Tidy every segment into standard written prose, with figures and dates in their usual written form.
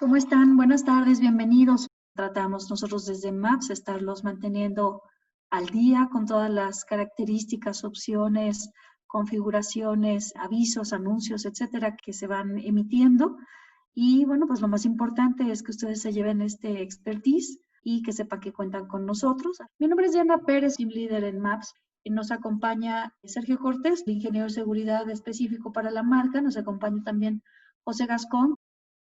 ¿Cómo están? Buenas tardes, bienvenidos. Tratamos nosotros desde MAPS estarlos manteniendo al día con todas las características, opciones, configuraciones, avisos, anuncios, etcétera, que se van emitiendo. Y bueno, pues lo más importante es que ustedes se lleven este expertise y que sepan que cuentan con nosotros. Mi nombre es Diana Pérez, Team Leader en MAPS. Y nos acompaña Sergio Cortés, ingeniero de seguridad específico para la marca. Nos acompaña también José Gascón.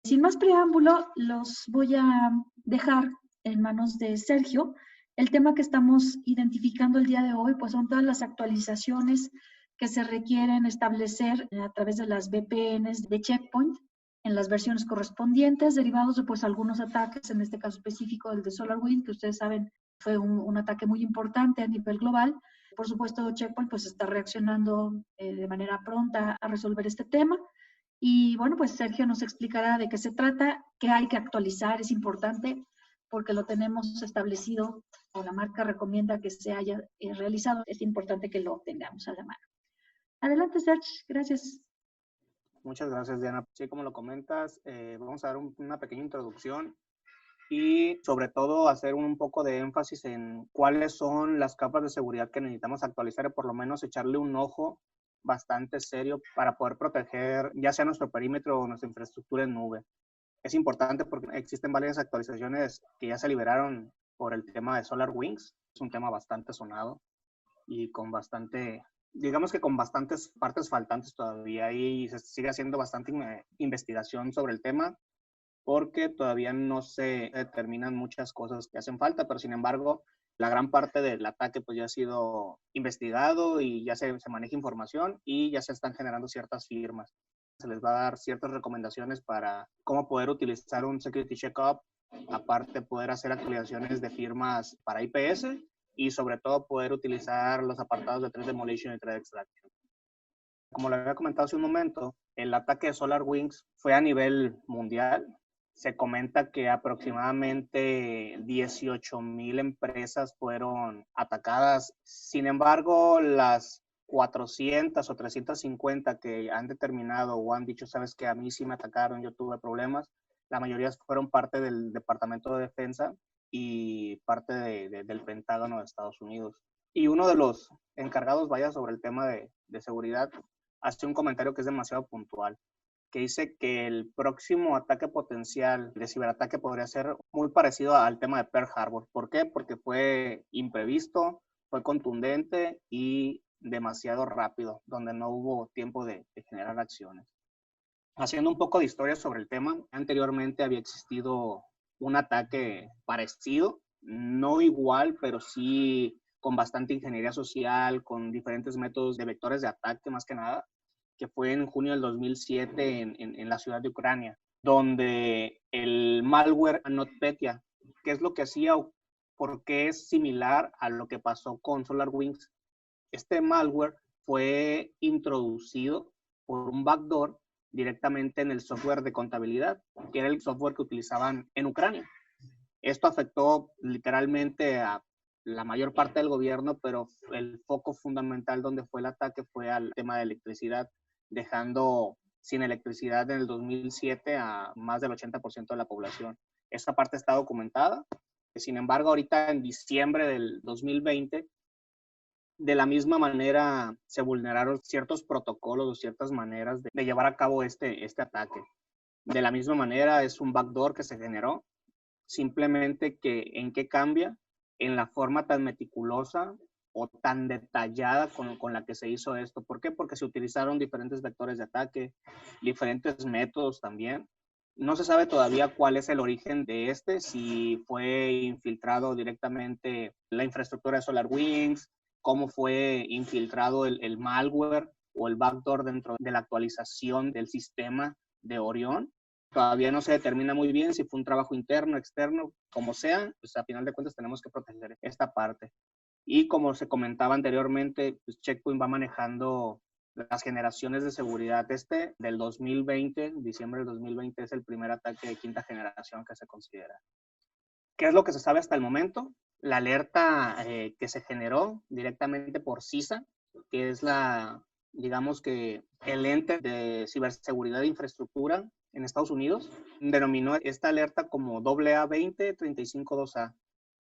Sin más preámbulo, los voy a dejar en manos de Sergio. El tema que estamos identificando el día de hoy, pues son todas las actualizaciones que se requieren establecer a través de las VPNs de Check Point en las versiones correspondientes, derivados de pues algunos ataques, en este caso específico el de SolarWinds, que ustedes saben fue un ataque muy importante a nivel global. Por supuesto, Check Point pues está reaccionando de manera pronta a resolver este tema. Y bueno, pues Sergio nos explicará de qué se trata, qué hay que actualizar, es importante porque lo tenemos establecido o la marca recomienda que se haya realizado, es importante que lo tengamos a la mano. Adelante, Sergio, gracias. Muchas gracias, Diana. Sí, como lo comentas, vamos a dar una pequeña introducción y sobre todo hacer un poco de énfasis en cuáles son las capas de seguridad que necesitamos actualizar y por lo menos echarle un ojo bastante serio para poder proteger ya sea nuestro perímetro o nuestra infraestructura en nube. Es importante porque existen varias actualizaciones que ya se liberaron por el tema de SolarWinds. Es un tema bastante sonado y con bastante, digamos que con bastantes partes faltantes todavía y se sigue haciendo bastante investigación sobre el tema porque todavía no se determinan muchas cosas que hacen falta, pero sin embargo, la gran parte del ataque pues ya ha sido investigado y ya se maneja información y ya se están generando ciertas firmas. Se les va a dar ciertas recomendaciones para cómo poder utilizar un Security Checkup, aparte poder hacer actualizaciones de firmas para IPS y sobre todo poder utilizar los apartados de Threat Demolition y Threat Extraction. Como lo había comentado hace un momento, el ataque de SolarWinds fue a nivel mundial. Se comenta que aproximadamente 18,000 empresas fueron atacadas. Sin embargo, las 400 o 350 que han determinado o han dicho, sabes que a mí sí me atacaron, yo tuve problemas, la mayoría fueron parte del Departamento de Defensa y parte del Pentágono de Estados Unidos. Y uno de los encargados, vaya, sobre el tema de seguridad, hace un comentario que es demasiado puntual, que dice que el próximo ataque potencial de ciberataque podría ser muy parecido al tema de Pearl Harbor. ¿Por qué? Porque fue imprevisto, fue contundente y demasiado rápido, donde no hubo tiempo de generar acciones. Haciendo un poco de historia sobre el tema, anteriormente había existido un ataque parecido, no igual, pero sí con bastante ingeniería social, con diferentes métodos de vectores de ataque más que nada, que fue en junio del 2007 en la ciudad de Ucrania, donde el malware NotPetya, ¿qué es lo que hacía o por qué es similar a lo que pasó con SolarWinds? Este malware fue introducido por un backdoor directamente en el software de contabilidad, que era el software que utilizaban en Ucrania. Esto afectó literalmente a la mayor parte del gobierno, pero el foco fundamental donde fue el ataque fue al tema de electricidad, dejando sin electricidad en el 2007 a más del 80% de la población. Esta parte está documentada. Sin embargo, ahorita en diciembre del 2020, de la misma manera se vulneraron ciertos protocolos o ciertas maneras de llevar a cabo este ataque. De la misma manera es un backdoor que se generó, simplemente que en qué cambia, en la forma tan meticulosa o tan detallada con la que se hizo esto. ¿Por qué? Porque se utilizaron diferentes vectores de ataque, diferentes métodos también. No se sabe todavía cuál es el origen de si fue infiltrado directamente la infraestructura de SolarWinds, cómo fue infiltrado el malware o el backdoor dentro de la actualización del sistema de Orion. Todavía no se determina muy bien si fue un trabajo interno, externo, como sea, pues a final de cuentas tenemos que proteger esta parte. Y como se comentaba anteriormente, pues Check Point va manejando las generaciones de seguridad. Del 2020, diciembre del 2020, es el primer ataque de quinta generación que se considera. ¿Qué es lo que se sabe hasta el momento? La alerta que se generó directamente por CISA, que es digamos que el ente de ciberseguridad de infraestructura en Estados Unidos denominó esta alerta como AA20-352A,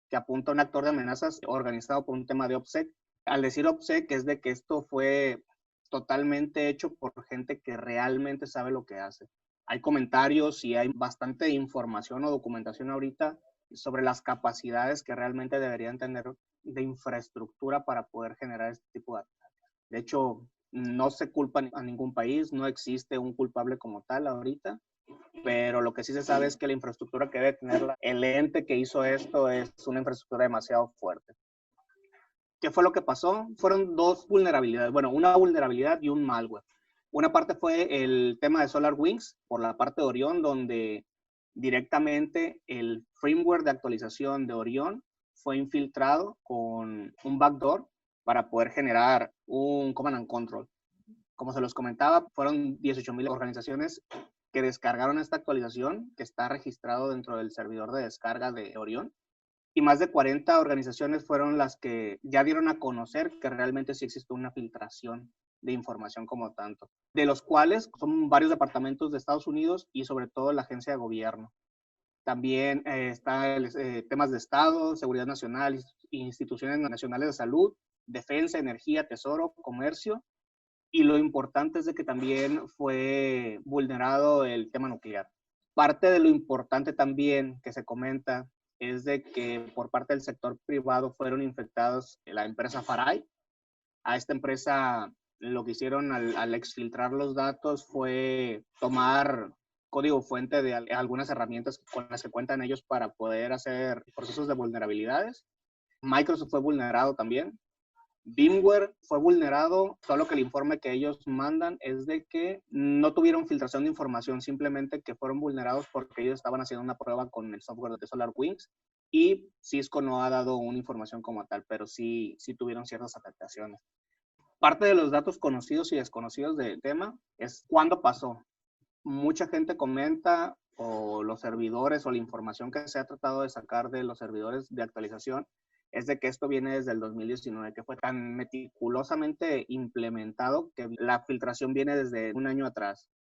que apunta a un actor de amenazas organizado por un tema de OPSEC. Al decir OPSEC es de que esto fue totalmente hecho por gente que realmente sabe lo que hace. Hay comentarios y hay bastante información o documentación ahorita sobre las capacidades que realmente deberían tener de infraestructura para poder generar este tipo de ataques. De hecho, no se culpa a ningún país, no existe un culpable como tal ahorita, pero lo que sí se sabe es que la infraestructura que debe tener el ente que hizo esto es una infraestructura demasiado fuerte. ¿Qué fue lo que pasó? Fueron dos vulnerabilidades, bueno, una vulnerabilidad y un malware. Una parte fue el tema de SolarWinds, por la parte de Orion, donde directamente el firmware de actualización de Orion fue infiltrado con un backdoor para poder generar un command and control. Como se los comentaba, fueron 18,000 organizaciones que descargaron esta actualización, que está registrado dentro del servidor de descarga de Orion, y más de 40 organizaciones fueron las que ya dieron a conocer que realmente sí existe una filtración de información como tanto, de los cuales son varios departamentos de Estados Unidos y sobre todo la agencia de gobierno. También están temas de Estado, seguridad nacional, instituciones nacionales de salud, defensa, energía, tesoro, comercio, y lo importante es de que también fue vulnerado el tema nuclear. Parte de lo importante también que se comenta es de que por parte del sector privado fueron infectados la empresa Farai. A esta empresa lo que hicieron al exfiltrar los datos fue tomar código fuente de algunas herramientas con las que cuentan ellos para poder hacer procesos de vulnerabilidades. Microsoft fue vulnerado también. VMware fue vulnerado, solo que el informe que ellos mandan es de que no tuvieron filtración de información, simplemente que fueron vulnerados porque ellos estaban haciendo una prueba con el software de SolarWinds y Cisco no ha dado una información como tal, pero sí tuvieron ciertas afectaciones. Parte de los datos conocidos y desconocidos del tema es cuándo pasó. Mucha gente comenta o los servidores o la información que se ha tratado de sacar de los servidores de actualización es de que esto viene desde el 2019, que fue tan meticulosamente implementado que la filtración viene desde un año atrás.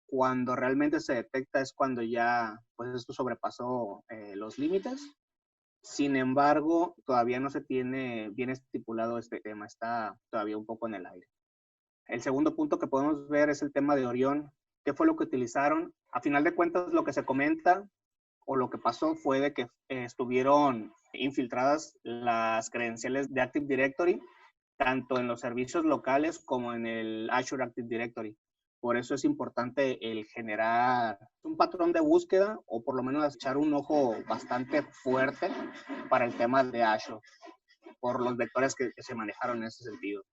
Cuando realmente se detecta es cuando ya, pues esto sobrepasó los límites. Sin embargo, todavía no se tiene bien estipulado este tema, está todavía un poco en el aire. El segundo punto que podemos ver es el tema de Orion. ¿Qué fue lo que utilizaron? A final de cuentas, lo que se comenta o lo que pasó fue de que estuvieron infiltradas las credenciales de Active Directory, tanto en los servicios locales como en el Azure Active Directory. Por eso es importante el generar un patrón de búsqueda o por lo menos echar un ojo bastante fuerte para el tema de Azure, por los vectores que se manejaron en ese sentido.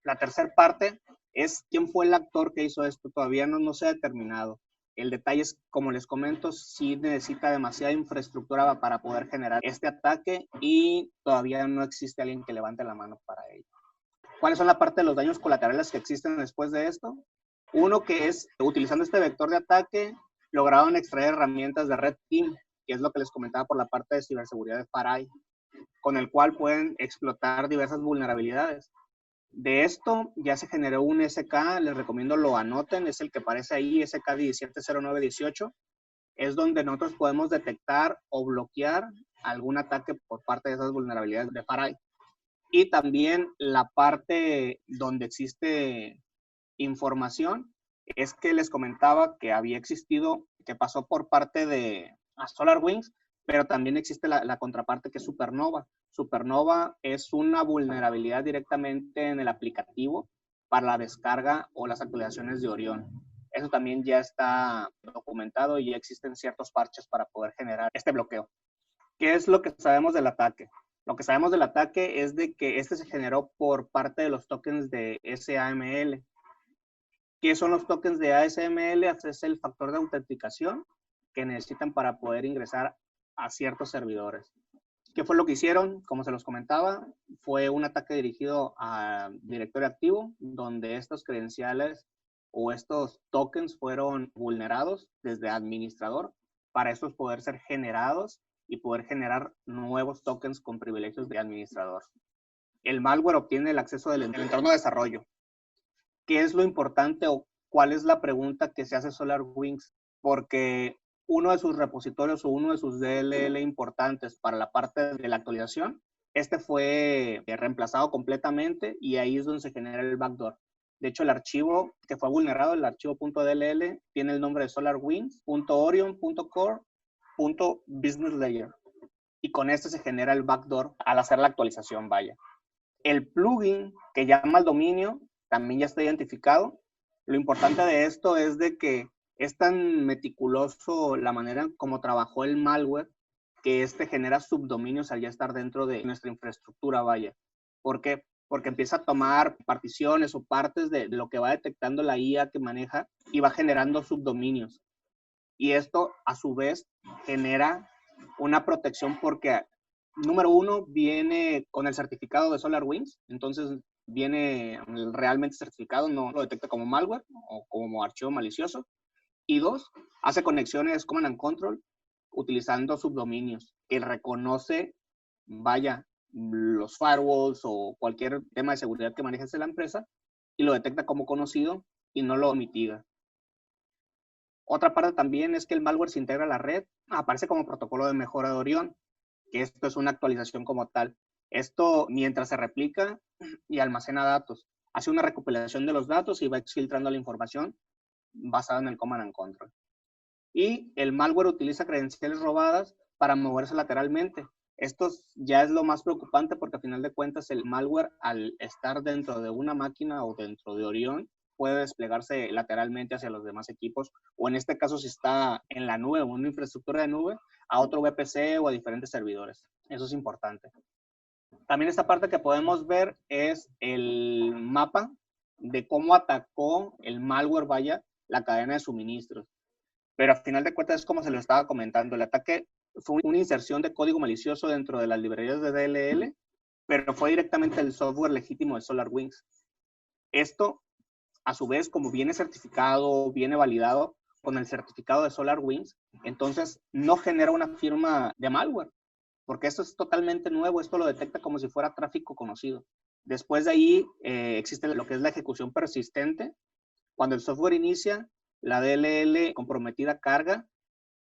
La tercera parte es quién fue el actor que hizo esto. Todavía no se ha determinado. El detalle es, como les comento, sí necesita demasiada infraestructura para poder generar este ataque y todavía no existe alguien que levante la mano para ello. ¿Cuáles son la parte de los daños colaterales que existen después de esto? Uno que es, utilizando este vector de ataque, lograron extraer herramientas de Red Team, que es lo que les comentaba por la parte de ciberseguridad de Farai, con el cual pueden explotar diversas vulnerabilidades. De esto ya se generó un SK, les recomiendo lo anoten, es el que aparece ahí, SK170918, es donde nosotros podemos detectar o bloquear algún ataque por parte de esas vulnerabilidades de Farai. Y también la parte donde existe información es que les comentaba que había existido, que pasó por parte de SolarWinds, pero también existe la contraparte que es Supernova. Supernova es una vulnerabilidad directamente en el aplicativo para la descarga o las actualizaciones de Orion. Eso también ya está documentado y ya existen ciertos parches para poder generar este bloqueo. ¿Qué es lo que sabemos del ataque? Lo que sabemos del ataque es de que este se generó por parte de los tokens de SAML. ¿Qué son los tokens de ASML? Es el factor de autenticación que necesitan para poder ingresar a ciertos servidores. ¿Qué fue lo que hicieron? Como se los comentaba, fue un ataque dirigido a directorio activo, donde estos credenciales o estos tokens fueron vulnerados desde administrador para estos poder ser generados y poder generar nuevos tokens con privilegios de administrador. El malware obtiene el acceso del entorno de desarrollo. ¿Qué es lo importante o cuál es la pregunta que se hace SolarWinds? porque uno de sus repositorios o uno de sus DLL importantes para la parte de la actualización, fue reemplazado completamente y ahí es donde se genera el backdoor. De hecho, el archivo que fue vulnerado, el archivo .dll, tiene el nombre de solarwinds.orion.core.businesslayer. Y con este se genera el backdoor al hacer la actualización, vaya. El plugin que llama al dominio también ya está identificado. Lo importante de esto es de que es tan meticuloso la manera como trabajó el malware que genera subdominios al ya estar dentro de nuestra infraestructura, vaya. ¿Por qué? Porque empieza a tomar particiones o partes de lo que va detectando la IA que maneja y va generando subdominios. Y esto, a su vez, genera una protección porque, número uno, viene con el certificado de SolarWinds, entonces viene realmente certificado, no lo detecta como malware o como archivo malicioso. Y dos, hace conexiones Command and Control utilizando subdominios que reconoce, vaya, los firewalls o cualquier tema de seguridad que maneje la empresa y lo detecta como conocido y no lo mitiga. Otra parte también es que el malware se integra a la red, aparece como protocolo de mejora de Orion, que esto es una actualización como tal. Esto mientras se replica y almacena datos, hace una recopilación de los datos y va exfiltrando la información basada en el Command and Control. Y el malware utiliza credenciales robadas para moverse lateralmente. Esto ya es lo más preocupante porque a final de cuentas el malware, al estar dentro de una máquina o dentro de Orion, puede desplegarse lateralmente hacia los demás equipos, o en este caso si está en la nube o en una infraestructura de nube, a otro VPC o a diferentes servidores. Eso es importante. También esta parte que podemos ver es el mapa de cómo atacó el malware, vaya, la cadena de suministros. Pero al final de cuentas es como se lo estaba comentando. El ataque fue una inserción de código malicioso dentro de las librerías de DLL, pero fue directamente el software legítimo de SolarWinds. Esto, a su vez, como viene certificado, viene validado con el certificado de SolarWinds, entonces no genera una firma de malware, porque esto es totalmente nuevo, esto lo detecta como si fuera tráfico conocido. Después de ahí existe lo que es la ejecución persistente. Cuando el software inicia, la DLL comprometida carga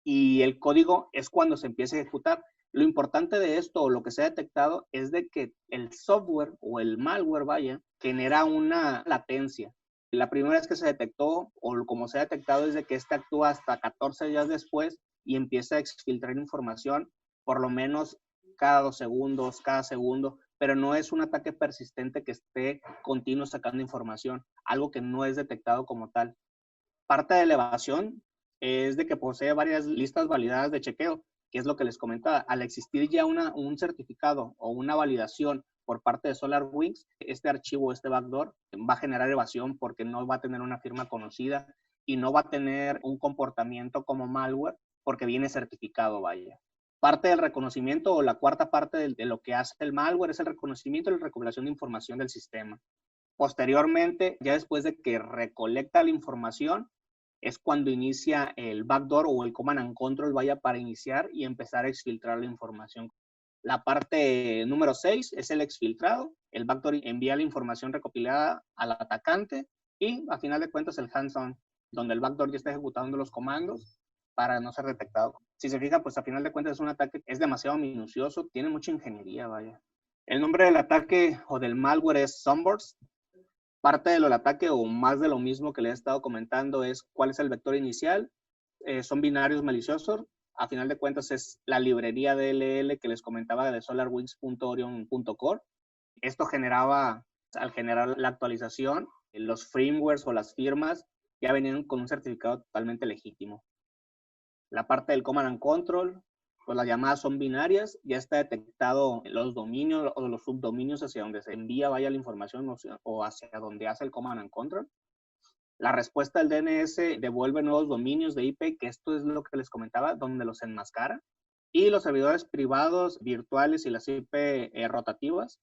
y el código es cuando se empieza a ejecutar. Lo importante de esto, o lo que se ha detectado, es de que el software o el malware, vaya, genera una latencia. La primera vez que se detectó, o como se ha detectado, es de que actúa hasta 14 días después y empieza a exfiltrar información por lo menos cada 2 segundos, cada segundo, pero no es un ataque persistente que esté continuo sacando información, algo que no es detectado como tal. Parte de elevación es de que posee varias listas validadas de chequeo, que es lo que les comentaba. Al existir ya un certificado o una validación por parte de SolarWinds, este archivo, este backdoor, va a generar evasión porque no va a tener una firma conocida y no va a tener un comportamiento como malware porque viene certificado, vaya. Parte del reconocimiento o la cuarta parte de lo que hace el malware es el reconocimiento y la recopilación de información del sistema. Posteriormente, ya después de que recolecta la información, es cuando inicia el backdoor o el Command and Control, vaya, para iniciar y empezar a exfiltrar la información. La parte número 6 es el exfiltrado. El backdoor envía la información recopilada al atacante y, a final de cuentas, el hands-on, donde el backdoor ya está ejecutando los comandos para no ser detectado. Si se fija, pues a final de cuentas es un ataque que es demasiado minucioso, tiene mucha ingeniería, vaya. El nombre del ataque o del malware es Sunburst. Parte del ataque o más de lo mismo que le he estado comentando es cuál es el vector inicial. Son binarios maliciosos. A final de cuentas es la librería DLL que les comentaba de solarwinds.orion.core. Esto generaba, al generar la actualización, los firmwares o las firmas ya venían con un certificado totalmente legítimo. La parte del Command and Control, pues las llamadas son binarias, ya está detectado los dominios o los subdominios hacia donde se envía, vaya la información o hacia donde hace el Command and Control. La respuesta del DNS devuelve nuevos dominios de IP, que esto es lo que les comentaba, donde los enmascara. Y los servidores privados, virtuales y las IP rotativas,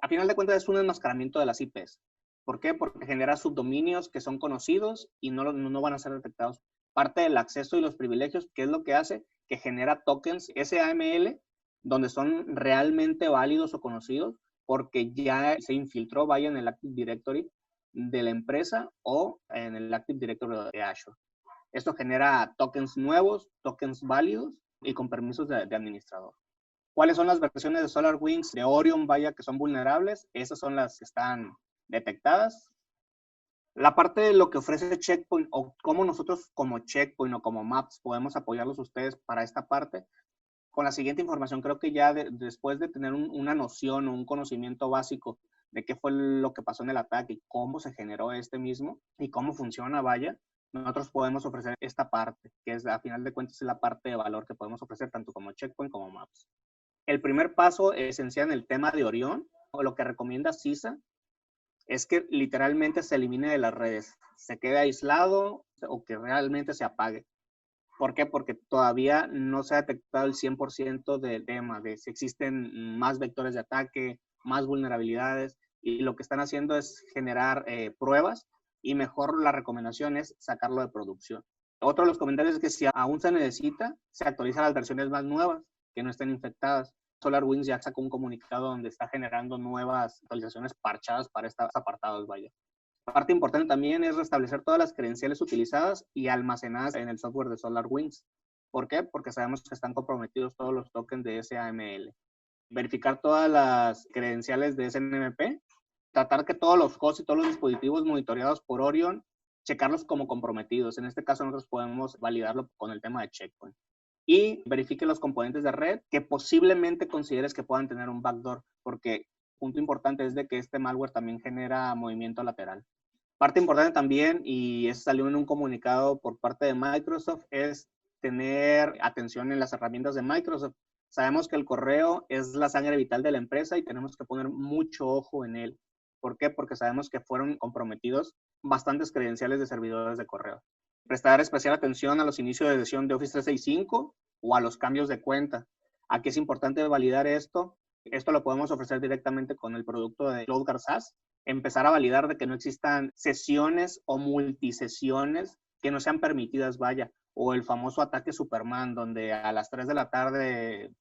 a final de cuentas es un enmascaramiento de las IPs. ¿Por qué? Porque genera subdominios que son conocidos y no van a ser detectados. Parte del acceso y los privilegios, ¿qué es lo que hace? Que genera tokens SAML, donde son realmente válidos o conocidos, porque ya se infiltró, vaya, en el Active Directory de la empresa o en el Active Directory de Azure. Esto genera tokens nuevos, tokens válidos y con permisos de administrador. ¿Cuáles son las versiones de SolarWinds de Orion, vaya, que son vulnerables? Esas son las que están detectadas. La parte de lo que ofrece Checkpoint o cómo nosotros como Checkpoint o como Maps podemos apoyarlos a ustedes para esta parte, con la siguiente información, creo que ya después de tener una noción o un conocimiento básico de qué fue lo que pasó en el ataque y cómo se generó este mismo y cómo funciona, vaya, nosotros podemos ofrecer esta parte, que es a final de cuentas es la parte de valor que podemos ofrecer tanto como Checkpoint como Maps. El primer paso esencial en el tema de Orion, o lo que recomienda CISA, es que literalmente se elimine de las redes, se quede aislado o que realmente se apague. ¿Por qué? Porque todavía no se ha detectado el 100% del tema, de si existen más vectores de ataque, más vulnerabilidades, y lo que están haciendo es generar pruebas, y mejor la recomendación es sacarlo de producción. Otro de los comentarios es que si aún se necesita, se actualizan las versiones más nuevas, que no estén infectadas. SolarWinds ya sacó un comunicado donde está generando nuevas actualizaciones parchadas para estos apartados, vaya. Parte importante también es restablecer todas las credenciales utilizadas y almacenadas en el software de SolarWinds. ¿Por qué? Porque sabemos que están comprometidos todos los tokens de SAML. Verificar todas las credenciales de SNMP, tratar que todos los hosts y todos los dispositivos monitoreados por Orion, checarlos como comprometidos. En este caso nosotros podemos validarlo con el tema de Checkpoint. Y verifique los componentes de red que posiblemente consideres que puedan tener un backdoor, porque punto importante es de que este malware también genera movimiento lateral. Parte importante también, y eso salió en un comunicado por parte de Microsoft, es tener atención en las herramientas de Microsoft. Sabemos que el correo es la sangre vital de la empresa y tenemos que poner mucho ojo en él. ¿Por qué? Porque sabemos que fueron comprometidos bastantes credenciales de servidores de correo. Prestar especial atención a los inicios de sesión de Office 365 o a los cambios de cuenta. Aquí es importante validar esto. Esto lo podemos ofrecer directamente con el producto de CloudGuard SaaS. Empezar a validar de que no existan sesiones o multisesiones que no sean permitidas, vaya. O el famoso ataque Superman, donde a las 3 de la tarde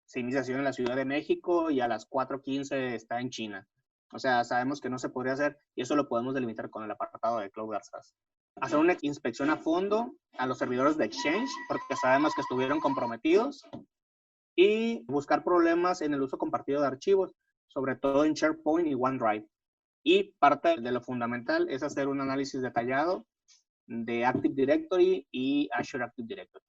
se inicia sesión en la Ciudad de México y a las 4:15 está en China. O sea, sabemos que no se podría hacer y eso lo podemos delimitar con el apartado de CloudGuard SaaS. Hacer una inspección a fondo a los servidores de Exchange, porque sabemos que estuvieron comprometidos, y buscar problemas en el uso compartido de archivos, sobre todo en SharePoint y OneDrive. Y parte de lo fundamental es hacer un análisis detallado de Active Directory y Azure Active Directory.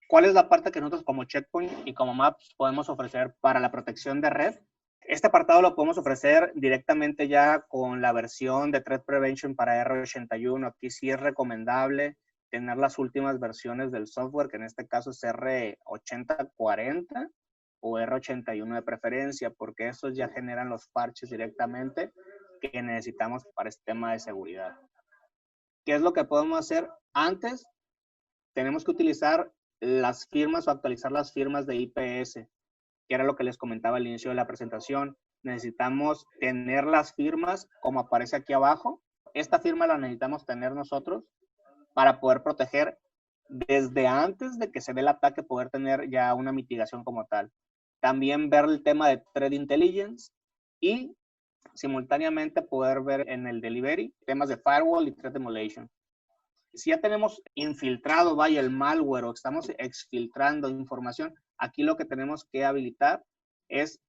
¿Cuál es la parte que nosotros como Checkpoint y como Maps podemos ofrecer para la protección de red? Este apartado lo podemos ofrecer directamente ya con la versión de Threat Prevention para R81. Aquí sí es recomendable tener las últimas versiones del software, que en este caso es R8040 o R81 de preferencia, porque esos ya generan los parches directamente que necesitamos para este tema de seguridad. ¿Qué es lo que podemos hacer? Antes tenemos que utilizar las firmas o actualizar las firmas de IPS, que era lo que les comentaba al inicio de la presentación. Necesitamos tener las firmas como aparece aquí abajo. Esta firma la necesitamos tener nosotros para poder proteger desde antes de que se dé el ataque, poder tener ya una mitigación como tal. También ver el tema de Threat Intelligence y simultáneamente poder ver en el delivery temas de firewall y Threat Emulation. Si ya tenemos infiltrado, vaya, el malware o estamos exfiltrando información, aquí lo que tenemos que habilitar es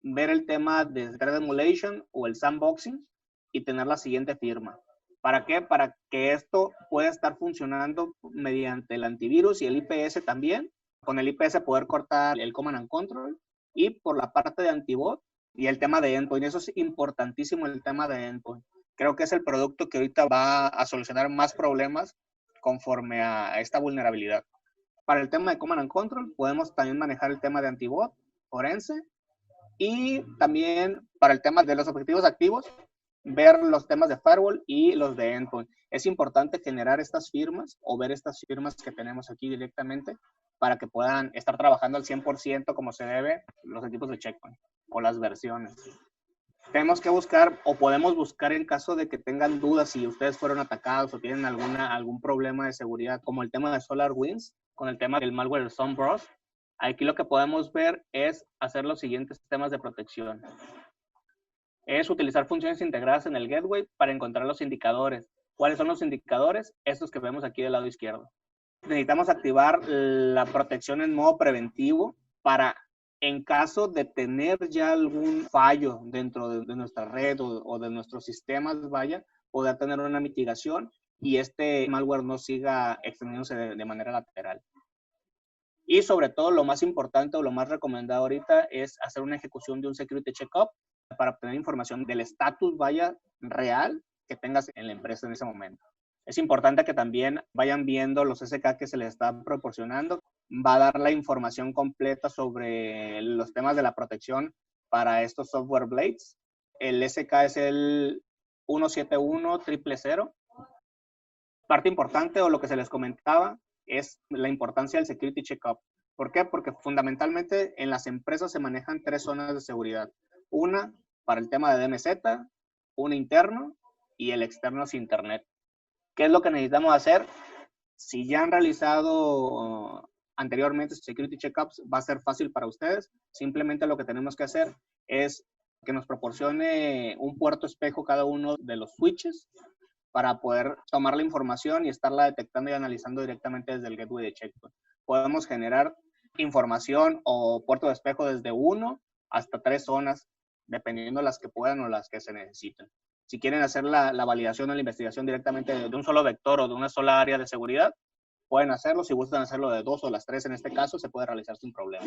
ver el tema de Threat Emulation o el sandboxing y tener la siguiente firma. ¿Para qué? Para que esto pueda estar funcionando mediante el antivirus y el IPS también. Con el IPS poder cortar el Command and Control y por la parte de antibot y el tema de endpoint. Eso es importantísimo, el tema de endpoint. Creo que es el producto que ahorita va a solucionar más problemas conforme a esta vulnerabilidad. Para el tema de Command and Control, podemos también manejar el tema de antibot, forense, y también para el tema de los objetivos activos, ver los temas de firewall y los de endpoint. Es importante generar estas firmas o ver estas firmas que tenemos aquí directamente para que puedan estar trabajando al 100% como se debe los equipos de Checkpoint o las versiones. Tenemos que buscar o podemos buscar en caso de que tengan dudas si ustedes fueron atacados o tienen algún problema de seguridad, como el tema de SolarWinds, con el tema del malware Sunburst. Aquí lo que podemos ver es hacer los siguientes temas de protección. Es utilizar funciones integradas en el gateway para encontrar los indicadores. ¿Cuáles son los indicadores? Estos que vemos aquí del lado izquierdo. necesitamos activar la protección en modo preventivo para, en caso de tener ya algún fallo dentro de nuestra red o de nuestros sistemas, poder tener una mitigación y este malware no siga extendiéndose de manera lateral. Y sobre todo, lo más importante o lo más recomendado ahorita es hacer una ejecución de un security checkup para obtener información del estatus, real que tengas en la empresa en ese momento. Es importante que también vayan viendo los SK que se les están proporcionando. Va a dar la información completa sobre los temas de la protección para estos software blades. El SK es el 171000. Parte importante, o lo que se les comentaba, es la importancia del security checkup. ¿Por qué? Porque fundamentalmente en las empresas se manejan 3 zonas de seguridad. Una para el tema de DMZ, un interno y el externo es internet. ¿Qué es lo que necesitamos hacer? Si ya han realizado anteriormente security checkups, va a ser fácil para ustedes. Simplemente lo que tenemos que hacer es que nos proporcione un puerto espejo cada uno de los switches para poder tomar la información y estarla detectando y analizando directamente desde el gateway de Checkpoint. Podemos generar información o puerto de espejo desde 1 hasta 3 zonas, dependiendo las que puedan o las que se necesiten. Si quieren hacer la validación o la investigación directamente de un solo vector o de una sola área de seguridad, pueden hacerlo. Si gustan hacerlo de 2 o las 3 en este caso, se puede realizar sin problema.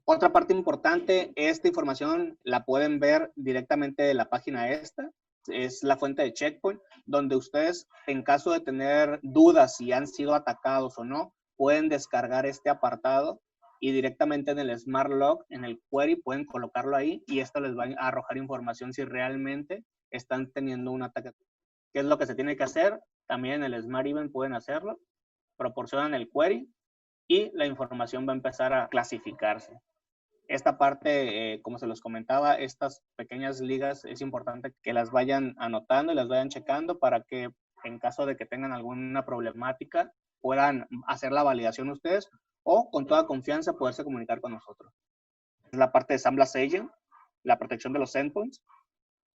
Otra parte importante, esta información la pueden ver directamente de la página esta. Es la fuente de Checkpoint, donde ustedes, en caso de tener dudas si han sido atacados o no, pueden descargar este apartado y directamente en el Smart Log, en el query, pueden colocarlo ahí y esto les va a arrojar información si realmente están teniendo un ataque. ¿Qué es lo que se tiene que hacer? También en el Smart Event pueden hacerlo. Proporcionan el query y la información va a empezar a clasificarse. Esta parte, como se los comentaba, estas pequeñas ligas es importante que las vayan anotando y las vayan checando para que en caso de que tengan alguna problemática puedan hacer la validación ustedes o con toda confianza poderse comunicar con nosotros. La parte de SandBlast Agent, la protección de los endpoints,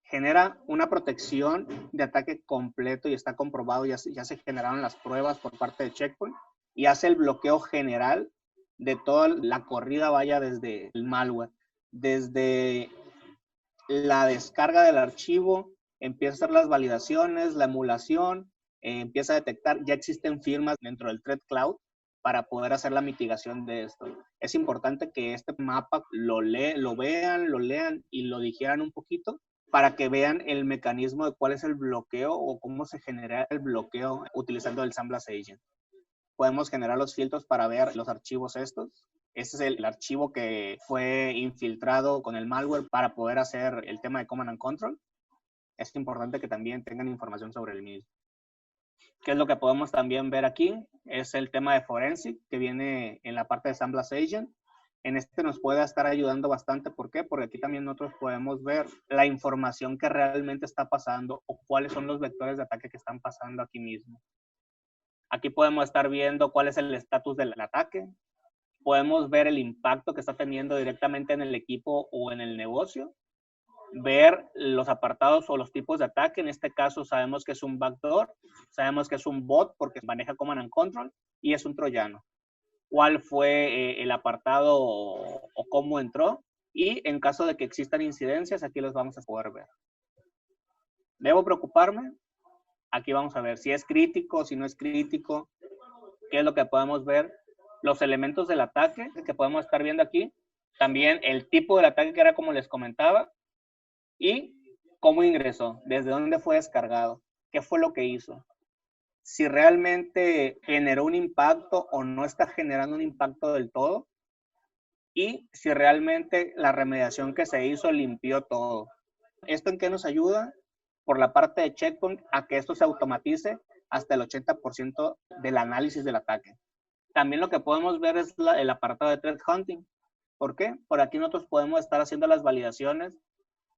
genera una protección de ataque completo y está comprobado, ya se generaron las pruebas por parte de Checkpoint y hace el bloqueo general de toda la corrida, desde el malware, desde la descarga del archivo, empieza a hacer las validaciones, la emulación, empieza a detectar, ya existen firmas dentro del Threat Cloud para poder hacer la mitigación de esto. Es importante que este mapa lo lean y lo digieran un poquito para que vean el mecanismo de cuál es el bloqueo o cómo se genera el bloqueo utilizando el SandBlast Agent. Podemos generar los filtros para ver los archivos estos. Este es el archivo que fue infiltrado con el malware para poder hacer el tema de Command and Control. Es importante que también tengan información sobre el mismo. ¿Qué es lo que podemos también ver aquí? Es el tema de Forensic, que viene en la parte de SandBlast Agent. En este nos puede estar ayudando bastante. ¿Por qué? Porque aquí también nosotros podemos ver la información que realmente está pasando o cuáles son los vectores de ataque que están pasando aquí mismo. Aquí podemos estar viendo cuál es el estatus del ataque. Podemos ver el impacto que está teniendo directamente en el equipo o en el negocio. Ver los apartados o los tipos de ataque. En este caso sabemos que es un backdoor, sabemos que es un bot porque maneja Command and Control y es un troyano. ¿Cuál fue el apartado o cómo entró? Y en caso de que existan incidencias, aquí los vamos a poder ver. ¿Debo preocuparme? Aquí vamos a ver si es crítico, si no es crítico, qué es lo que podemos ver, los elementos del ataque que podemos estar viendo aquí, también el tipo del ataque que era como les comentaba y cómo ingresó, desde dónde fue descargado, qué fue lo que hizo, si realmente generó un impacto o no está generando un impacto del todo y si realmente la remediación que se hizo limpió todo. ¿Esto en qué nos ayuda? Por la parte de Checkpoint a que esto se automatice hasta el 80% del análisis del ataque. También lo que podemos ver es el apartado de Threat Hunting. ¿Por qué? Por aquí nosotros podemos estar haciendo las validaciones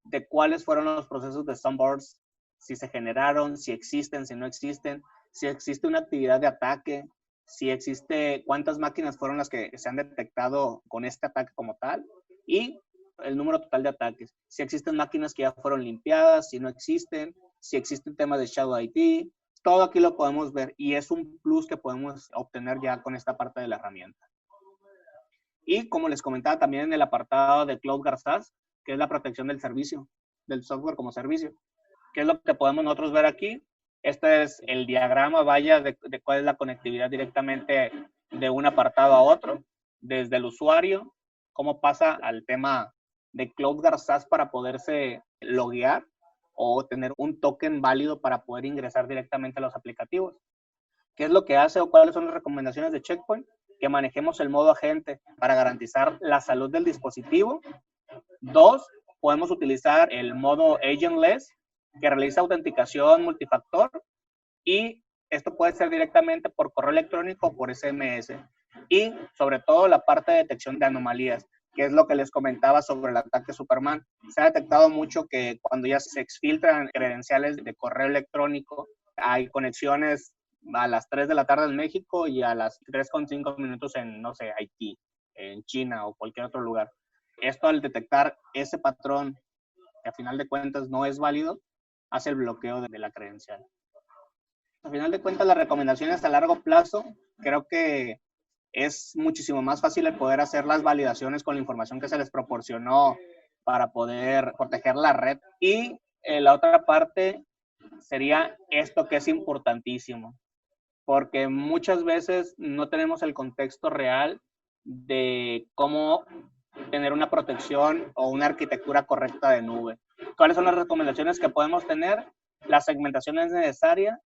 de cuáles fueron los procesos de sunburst, si se generaron, si existen, si no existen, si existe una actividad de ataque, si existe cuántas máquinas fueron las que se han detectado con este ataque como tal y el número total de ataques. Si existen máquinas que ya fueron limpiadas, si no existen, si existe un tema de Shadow IT, Todo aquí lo podemos ver y es un plus que podemos obtener ya con esta parte de la herramienta. Y como les comentaba también en el apartado de CloudGuard SaaS, que es la protección del servicio, del software como servicio. ¿Qué es lo que podemos nosotros ver aquí? Este es el diagrama, vaya, de cuál es la conectividad directamente de un apartado a otro, desde el usuario, cómo pasa al tema de CloudGuard SaaS para poderse loguear o tener un token válido para poder ingresar directamente a los aplicativos. ¿Qué es lo que hace o cuáles son las recomendaciones de Checkpoint? Que manejemos el modo agente para garantizar la salud del dispositivo. 2, podemos utilizar el modo agentless, que realiza autenticación multifactor, y esto puede ser directamente por correo electrónico o por SMS. Y sobre todo la parte de detección de anomalías, que es lo que les comentaba sobre el ataque Superman. Se ha detectado mucho que cuando ya se exfiltran credenciales de correo electrónico, hay conexiones a las 3 de la tarde en México y a las 3:05 en, no sé, Haití, en China o cualquier otro lugar. Esto, al detectar ese patrón que a final de cuentas no es válido, hace el bloqueo de la credencial. A final de cuentas, las recomendaciones a largo plazo, creo que es muchísimo más fácil el poder hacer las validaciones con la información que se les proporcionó para poder proteger la red. Y la otra parte sería esto, que es importantísimo, porque muchas veces no tenemos el contexto real de cómo tener una protección o una arquitectura correcta de nube. ¿Cuáles son las recomendaciones que podemos tener? La segmentación es necesaria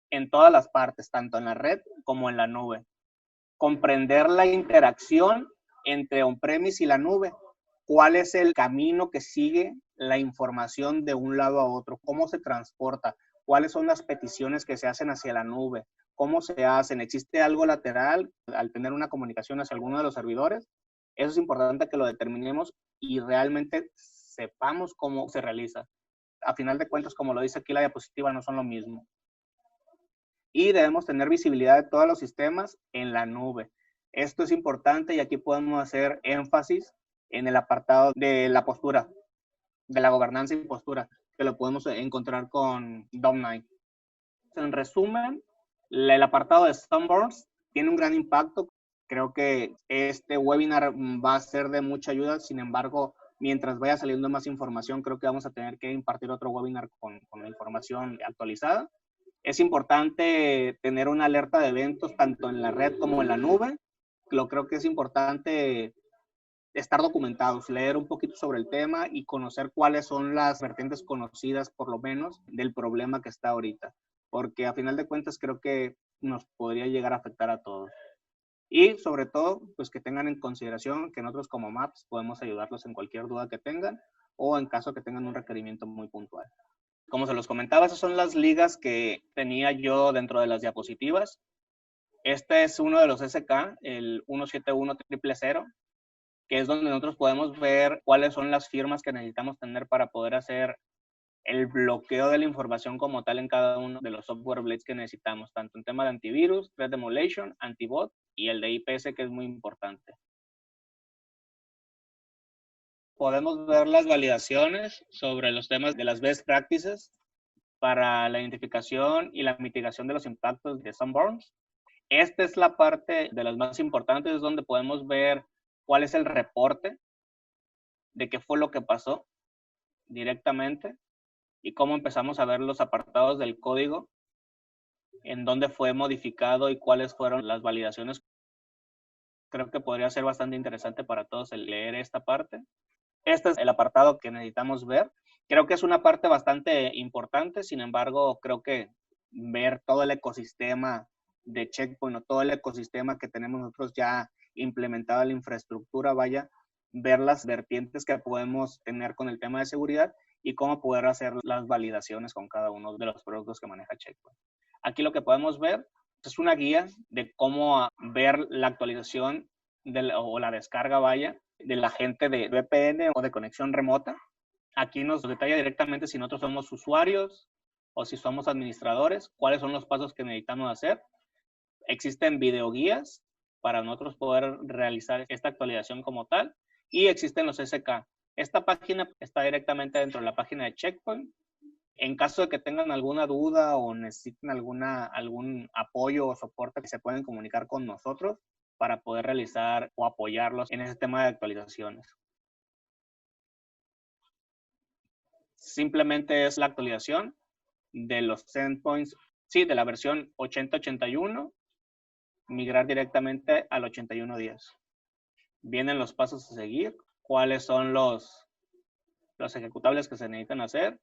en todas las partes, tanto en la red como en la nube. Comprender la interacción entre on-premise y la nube. ¿Cuál es el camino que sigue la información de un lado a otro? ¿Cómo se transporta? ¿Cuáles son las peticiones que se hacen hacia la nube? ¿Cómo se hacen? ¿Existe algo lateral al tener una comunicación hacia alguno de los servidores? Eso es importante que lo determinemos y realmente sepamos cómo se realiza. A final de cuentas, como lo dice aquí la diapositiva, no son lo mismo. Y debemos tener visibilidad de todos los sistemas en la nube. Esto es importante y aquí podemos hacer énfasis en el apartado de la postura, de la gobernanza y postura, que lo podemos encontrar con Dom9. En resumen, el apartado de Sunburst tiene un gran impacto. Creo que este webinar va a ser de mucha ayuda. Sin embargo, mientras vaya saliendo más información, creo que vamos a tener que impartir otro webinar con la información actualizada. Es importante tener una alerta de eventos tanto en la red como en la nube. Creo que es importante estar documentados, leer un poquito sobre el tema y conocer cuáles son las vertientes conocidas, por lo menos, del problema que está ahorita. Porque a final de cuentas creo que nos podría llegar a afectar a todos. Y sobre todo, pues que tengan en consideración que nosotros como MAPS podemos ayudarlos en cualquier duda que tengan o en caso que tengan un requerimiento muy puntual. Como se los comentaba, esas son las ligas que tenía yo dentro de las diapositivas. Este es uno de los SK, el 171000, que es donde nosotros podemos ver cuáles son las firmas que necesitamos tener para poder hacer el bloqueo de la información como tal en cada uno de los software blades que necesitamos, tanto en tema de antivirus, threat emulation, antibot y el de IPS, que es muy importante. Podemos ver las validaciones sobre los temas de las best practices para la identificación y la mitigación de los impactos de sunburns. Esta es la parte de las más importantes, es donde podemos ver cuál es el reporte de qué fue lo que pasó directamente y cómo empezamos a ver los apartados del código, en dónde fue modificado y cuáles fueron las validaciones. Creo que podría ser bastante interesante para todos el leer esta parte. Este es el apartado que necesitamos ver. Creo que es una parte bastante importante, sin embargo, creo que ver todo el ecosistema de Checkpoint o todo el ecosistema que tenemos nosotros ya implementado en la infraestructura, vaya, ver las vertientes que podemos tener con el tema de seguridad y cómo poder hacer las validaciones con cada uno de los productos que maneja Checkpoint. Aquí lo que podemos ver es una guía de cómo ver la actualización o la descarga, vaya, del agente de VPN o de conexión remota. Aquí nos detalla directamente si nosotros somos usuarios o si somos administradores, cuáles son los pasos que necesitamos hacer. Existen videoguías para nosotros poder realizar esta actualización como tal y existen los SK. Esta página está directamente dentro de la página de Checkpoint En caso de que tengan alguna duda o necesiten algún apoyo o soporte, se pueden comunicar con nosotros para poder realizar o apoyarlos en ese tema de actualizaciones. Simplemente es la actualización de los endpoints, sí, de la versión 8081, migrar directamente al 8110. Vienen los pasos a seguir, cuáles son los ejecutables que se necesitan hacer,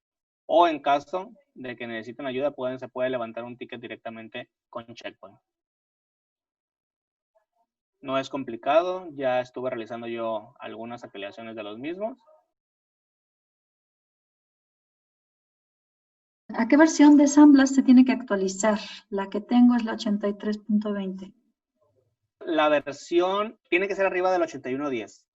o en caso de que necesiten ayuda, se puede levantar un ticket directamente con Checkpoint. No es complicado, ya estuve realizando yo algunas actualizaciones de los mismos. ¿A qué versión de SAN BLAST se tiene que actualizar? La que tengo es la 83.20. La versión tiene que ser arriba del 8110.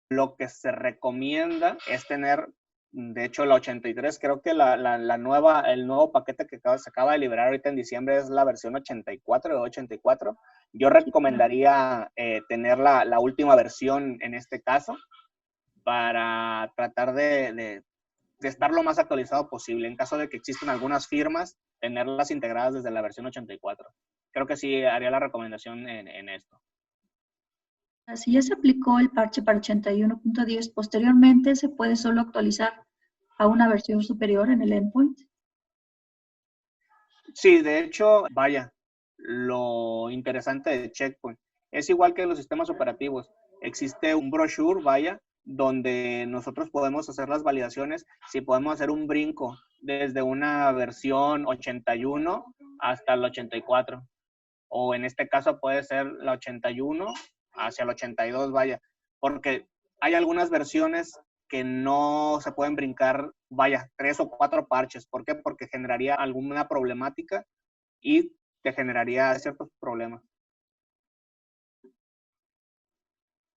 Lo que se recomienda es tener, de hecho, la 83, creo que el nuevo paquete que se acaba de liberar ahorita en diciembre es la versión 84 o 84. Yo recomendaría tener la última versión en este caso para tratar de estar lo más actualizado posible. En caso de que existan algunas firmas, tenerlas integradas desde la versión 84. Creo que sí haría la recomendación en esto. Si ya se aplicó el parche para 81.10, posteriormente se puede solo actualizar a una versión superior en el endpoint. Sí, de hecho, vaya, lo interesante de Checkpoint es igual que los sistemas operativos. Existe un brochure, vaya, donde nosotros podemos hacer las validaciones, si podemos hacer un brinco desde una versión 81 hasta el 84. O en este caso puede ser la 81 hacia el 82, vaya. Porque hay algunas versiones que no se pueden brincar, vaya, 3 o 4 parches. ¿Por qué? Porque generaría alguna problemática y te generaría ciertos problemas.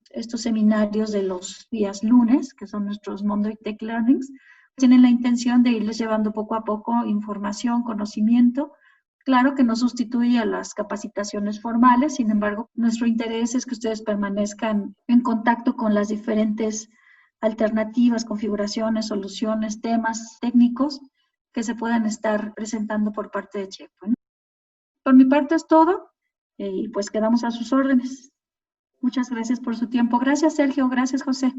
Estos seminarios de los días lunes, que son nuestros Monday Tech Learnings, tienen la intención de irles llevando poco a poco información, conocimiento. Claro que no sustituye a las capacitaciones formales, sin embargo, nuestro interés es que ustedes permanezcan en contacto con las diferentes alternativas, configuraciones, soluciones, temas técnicos que se puedan estar presentando por parte de Checkpoint. Por mi parte es todo y pues quedamos a sus órdenes. Muchas gracias por su tiempo. Gracias, Sergio. Gracias, José.